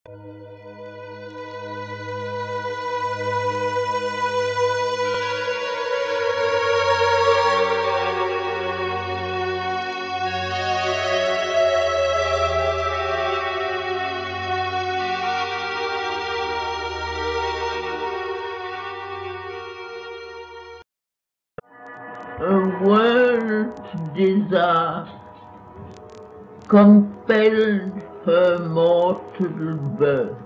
A world's desire compelled her mortal birth.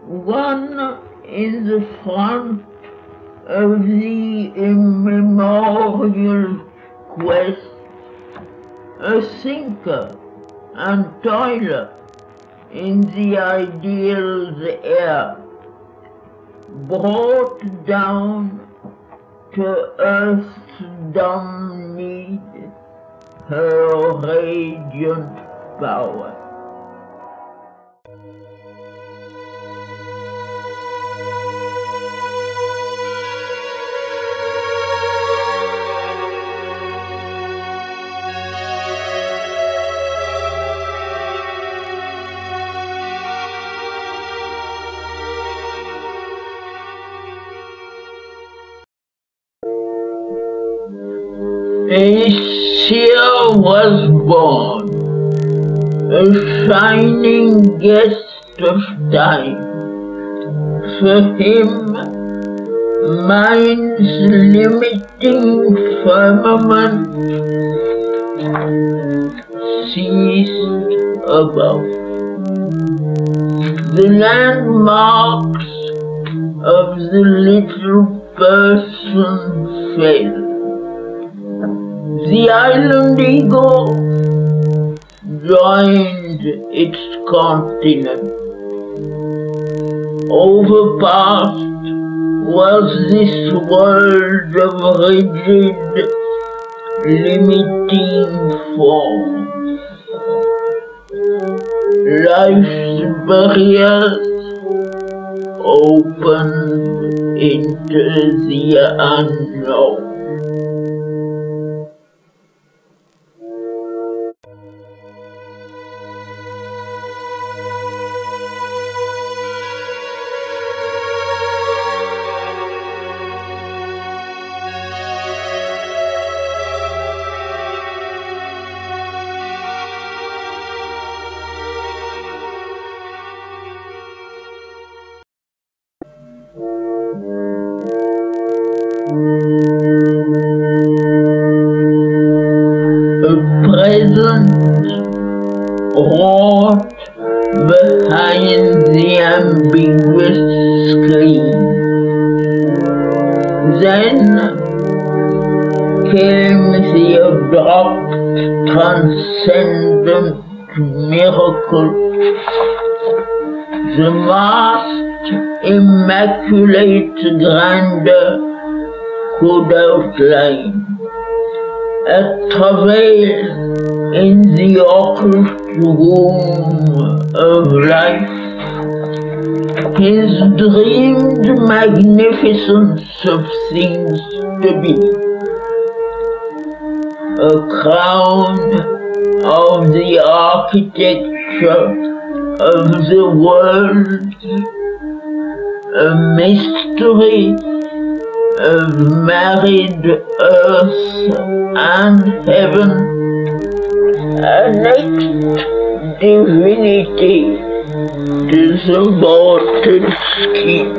One in the front of the immemorial quest, a thinker and toiler in the ideal's air, brought down to earth's dumb need her radiant power. Asia was born, a shining guest of time. For him, mind's limiting firmament ceased above. The landmarks of the little person fell. The island eagle joined its continent. Overpast was this world of rigid, limiting forms. Life's barriers opened into the unknown. Wrought behind the ambiguous screen. Then came the abrupt, transcendent miracle. The vast, immaculate grandeur could outline a travail in the occult womb of life, his dreamed magnificence of things to be, a crown of the architecture of the world, a mystery of married earth and heaven, an next divinity to the mortal scheme.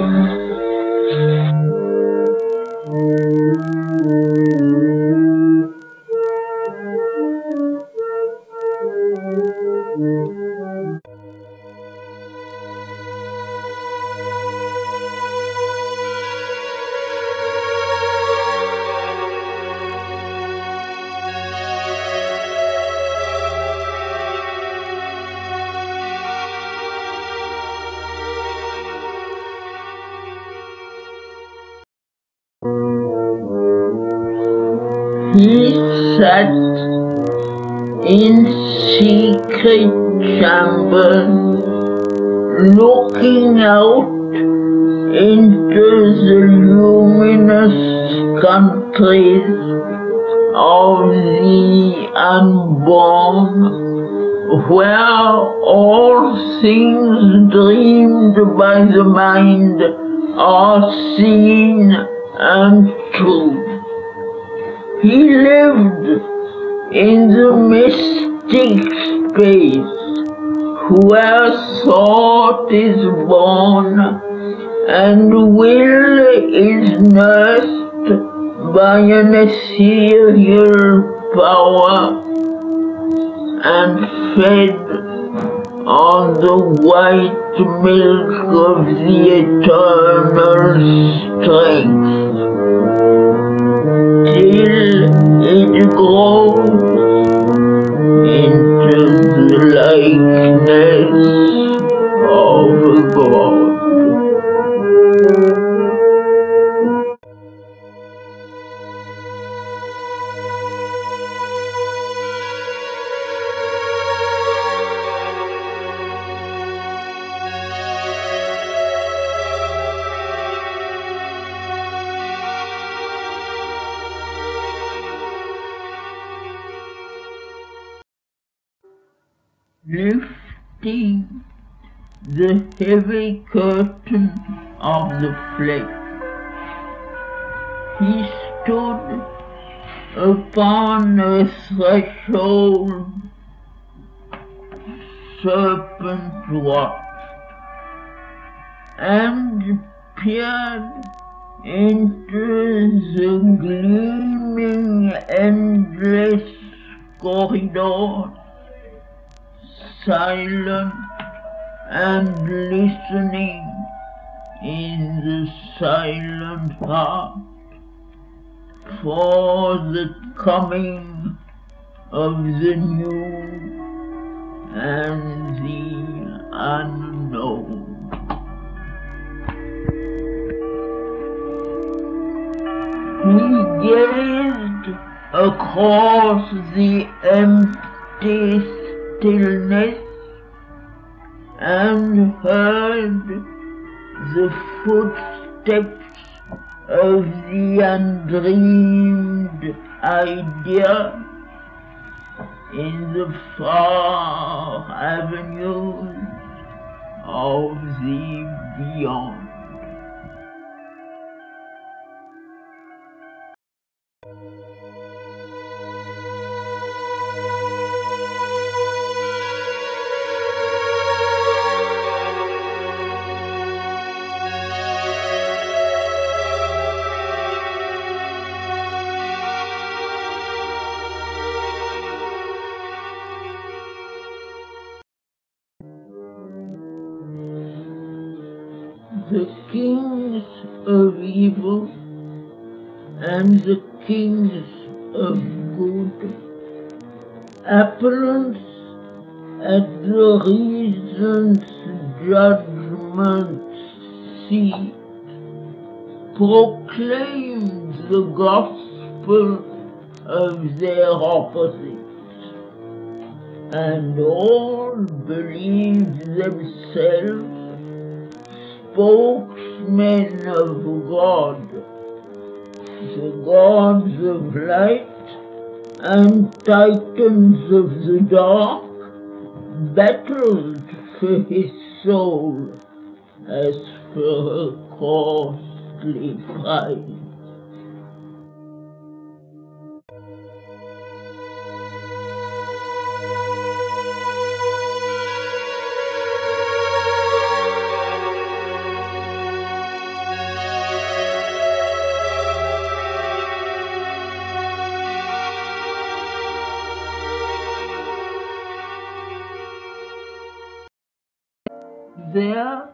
He sat in secret chambers, looking out into the luminous countries of the unborn, where all things dreamed by the mind are seen and true. He lived in the mystic space where thought is born and will is nursed by an ethereal power and fed on the white milk of the eternal strength, till it grows into the likeness of God. Lifting the heavy curtain of the flesh, he stood upon a threshold. Serpent watched and peered into the gleaming endless corridors, silent and listening in the silent heart for the coming of the new and the unknown. He gazed across the empty stillness and heard the footsteps of the undreamed idea in the far avenues of the beyond. The kings of evil and the kings of good, appellants at the reason's judgment seat, proclaimed the gospel of their opposites, and all believed themselves spokesmen of God, the gods of light and titans of the dark battled for his soul as for a costly prize. There,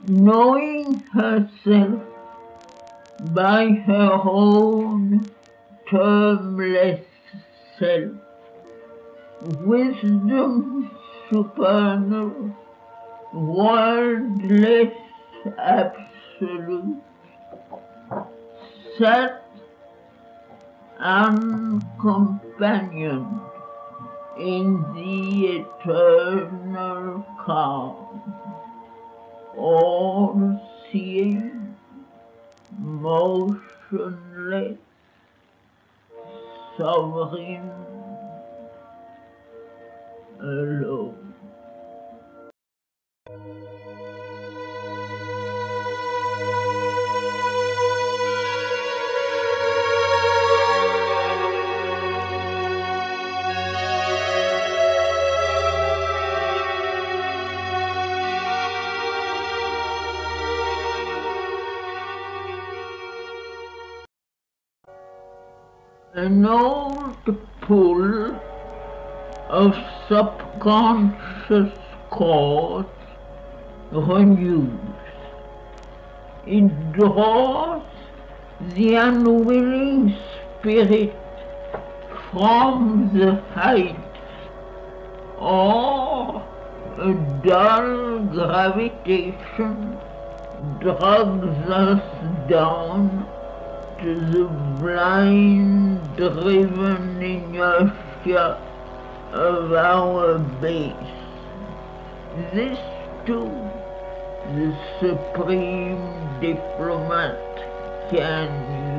knowing herself by her own termless self, wisdom supernal, wordless absolute, sat uncompanioned in the eternal calm, all-seeing, motionless, sovereign, An old pull of subconscious cause renews. It draws the unwilling spirit from the heights, or a dull gravitation drags us down to the blind driven inertia of our base. This too the supreme diplomat can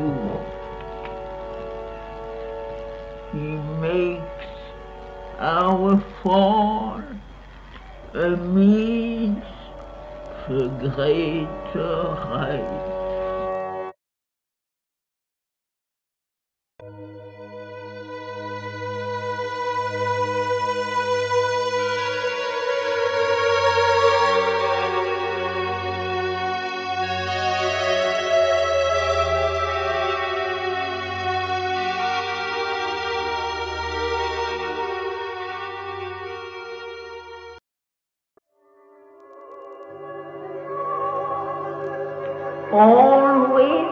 use. He makes our fall a means for greater heights. Always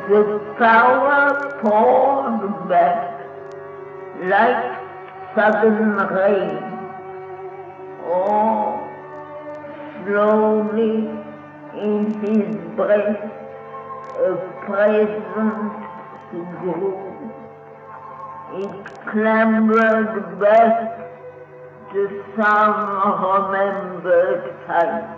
the power poured back like sudden rain, or slowly in his breast a present grew. It clambered back to some remembered height,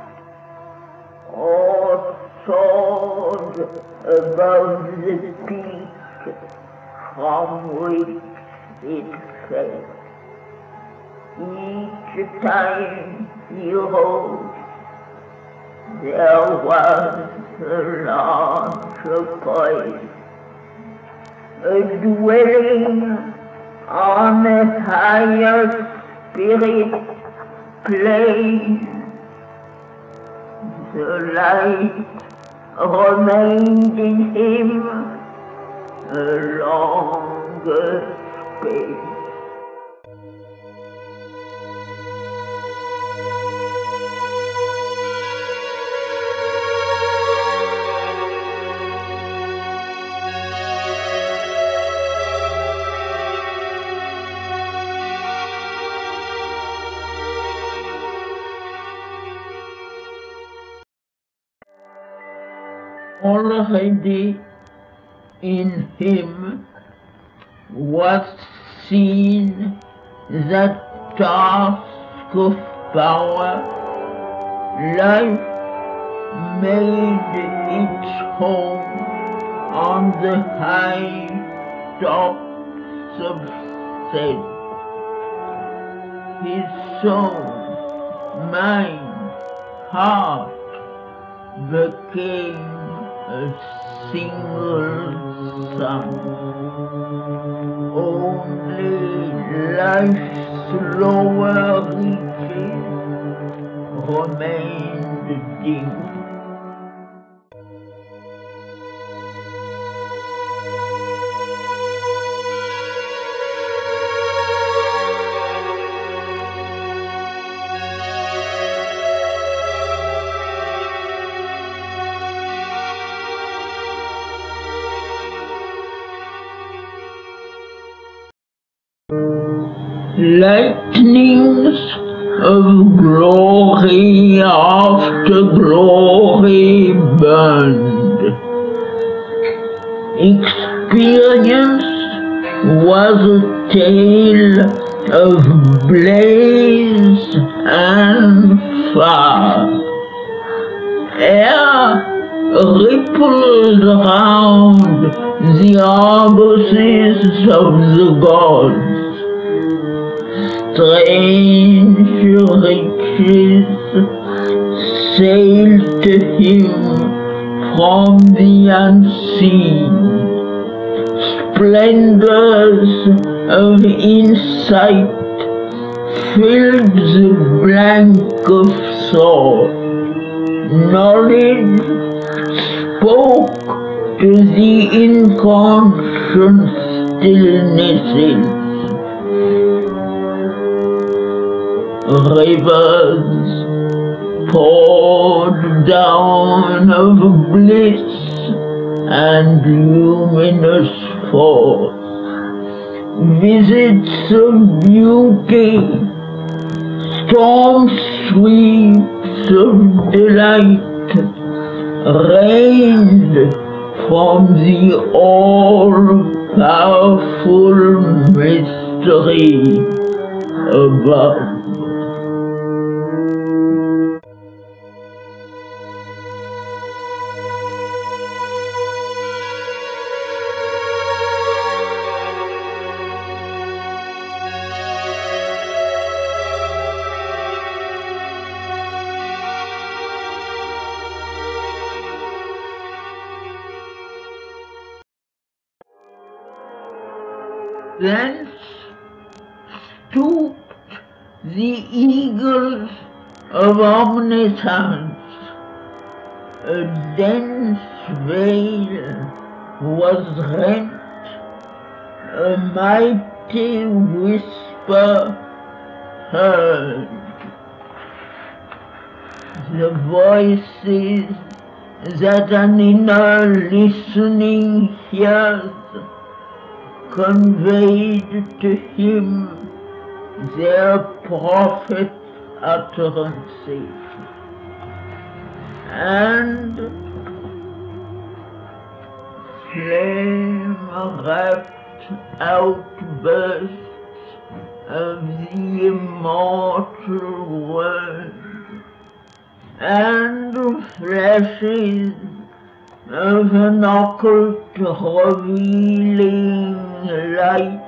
or soared above the peak from which it fell. Each time he rose, there was a larger point, a dwelling on a higher spirit plane. The light remained in him a longer space. Already in him was seen that task of power. Life made its home on the high tops of self. His soul, mind, heart became a single sun. Only life's lower reaches remained dim. Lightnings of glory after glory burned. Experience was a tale of blaze and fire. Air rippled round the argosies of the gods. strange riches sailed to him from the unseen. Splendors of insight filled the blank of thought. Knowledge spoke to the inconscient stillnesses. Rivers poured down of bliss and luminous force. Visits of beauty, storm sweeps of delight, rained from the all-powerful mystery above. Thence stooped the eagles of omniscience. A dense veil was rent, a mighty whisper heard. The voices that an inner listening hears conveyed to him their prophet utterances, and flame-wrapped outbursts of the immortal word, and flashes of an occult revealing light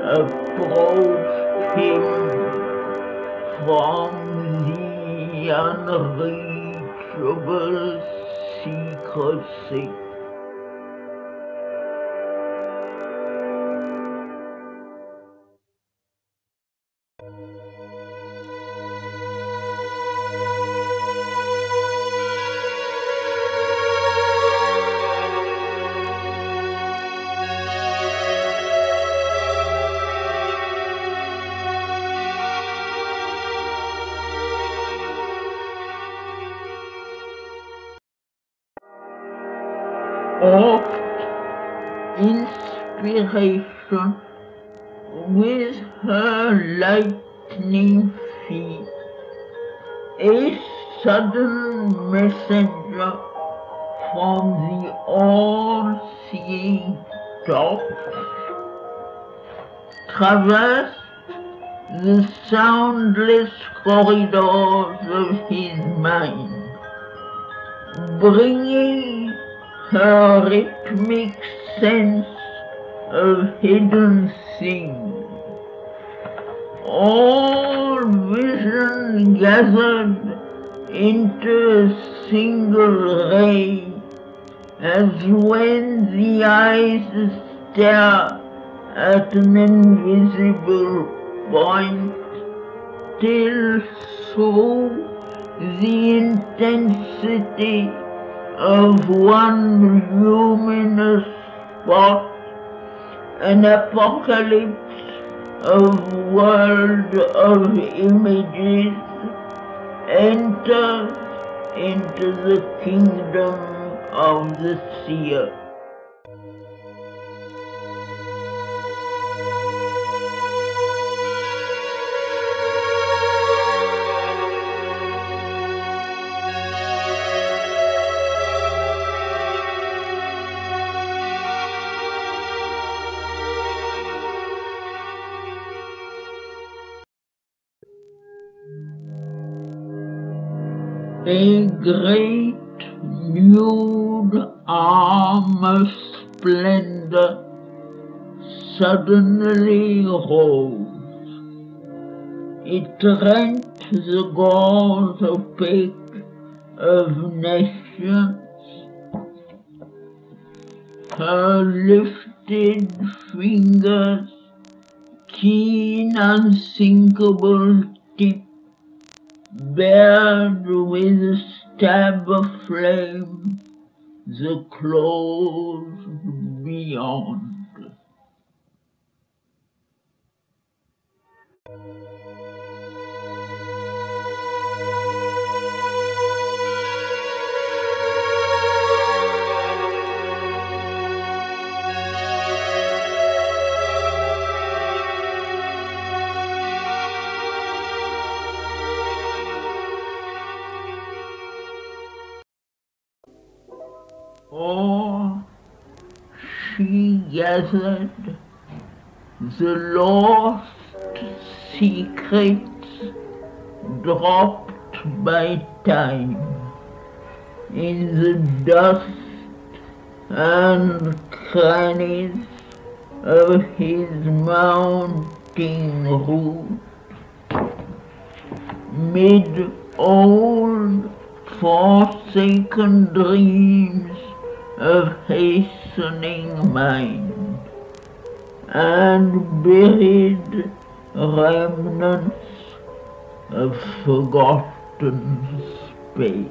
approached him from the unreachable secrecy. Oft inspiration with her lightning feet, a sudden messenger from the all-seeing top, traversed the soundless corridors of his mind, bringing her rhythmic sense of hidden things. All vision gathered into a single ray, as when the eyes stare at an invisible point, till through the intensity of one luminous spot, an apocalypse of world of images enters into the kingdom of the seer. A great nude arm of splendor suddenly rose, It rent the gauze opaque of nations, her lifted fingers, keen unsinkable tip, bared with a stab of flame, the closed beyond. Or she gathered the lost secrets dropped by time in the dust and crannies of his mounting root, mid old forsaken dreams of hastening mind, and buried remnants of forgotten space.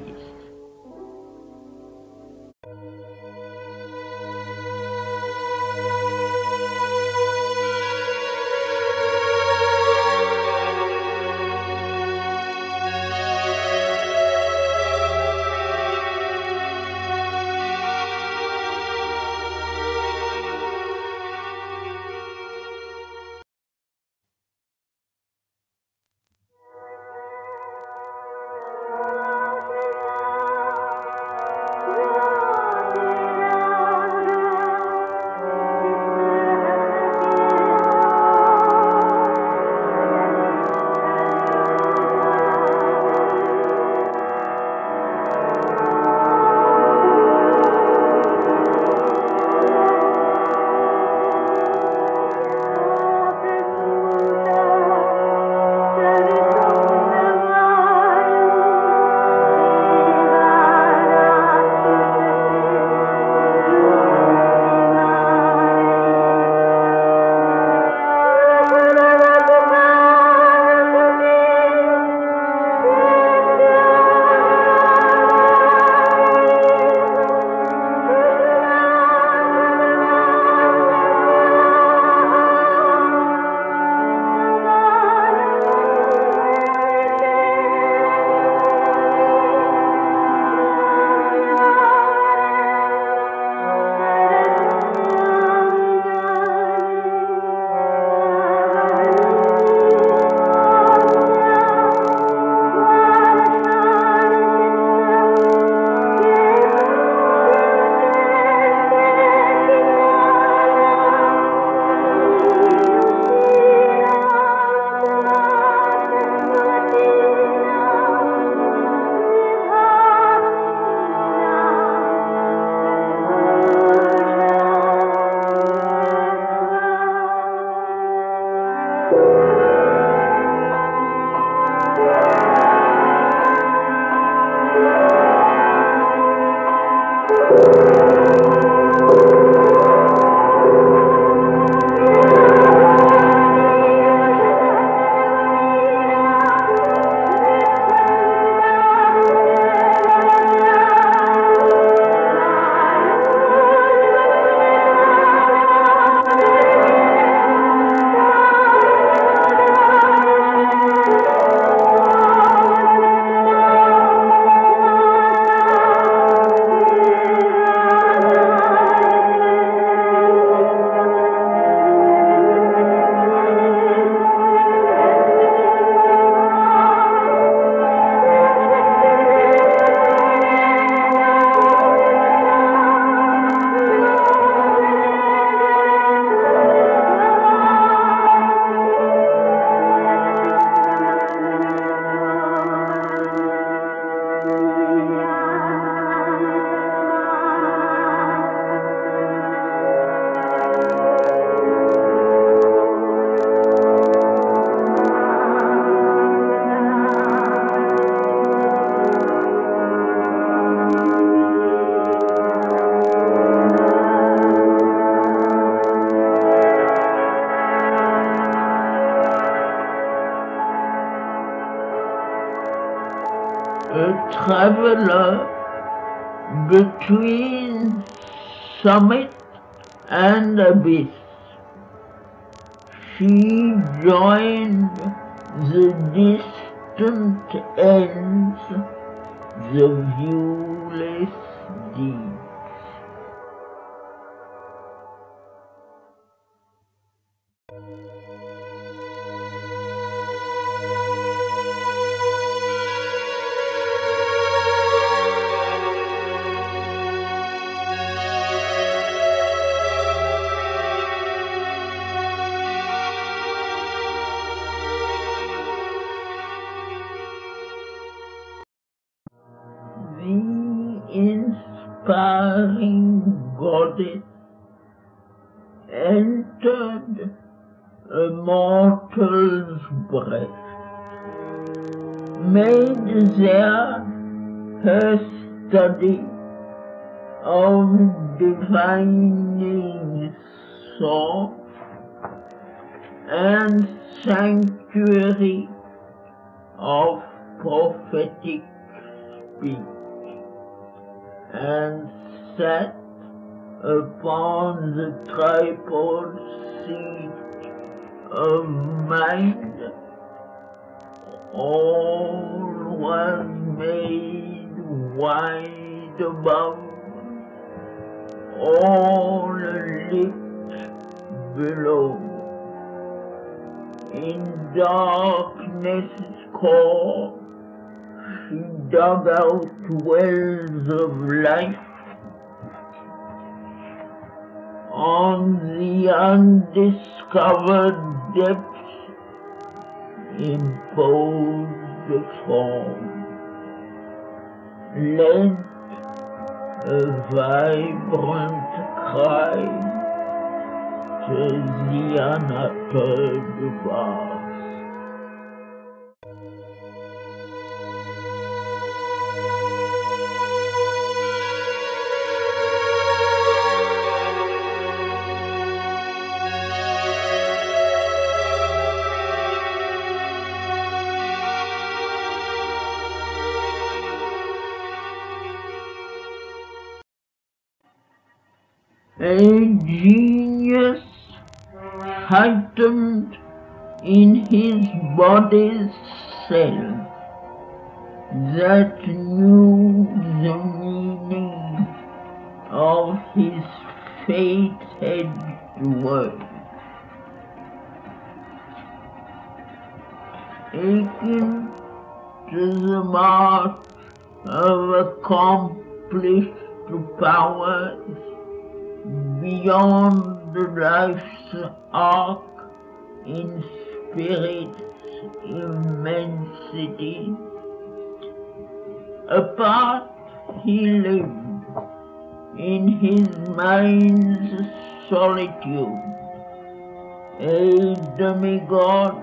a traveler between summit and abyss. She joined the distant ends, the viewless deep. The inspiring goddess entered a mortal's breast, made there her study of divining thought and sanctuary of prophetic speech, and sat upon the tripod seat of mind. All was made wide above, all lit below. In darkness core she dug out wells of life. On the undiscovered depths imposed a form, lent a vibrant cry to the unuttered vast. A genius heightened in his body's self, that knew the meaning of his fate-edged work. Akin to the march of accomplished powers beyond life's arc in spirit's immensity, apart he lived in his mind's solitude, a demigod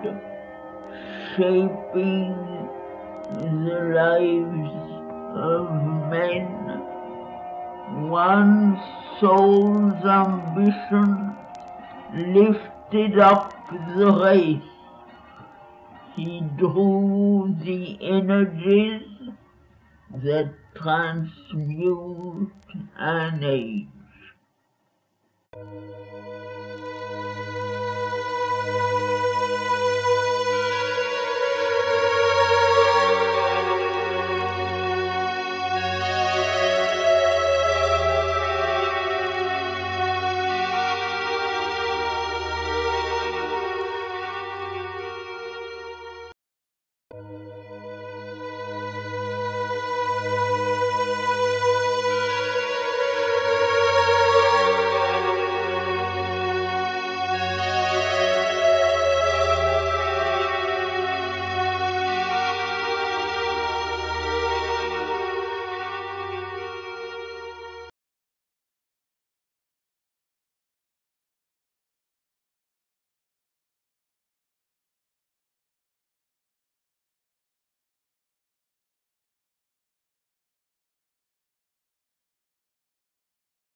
shaping the lives of men. One soul's ambition lifted up the race. He drew the energies that transmute an age.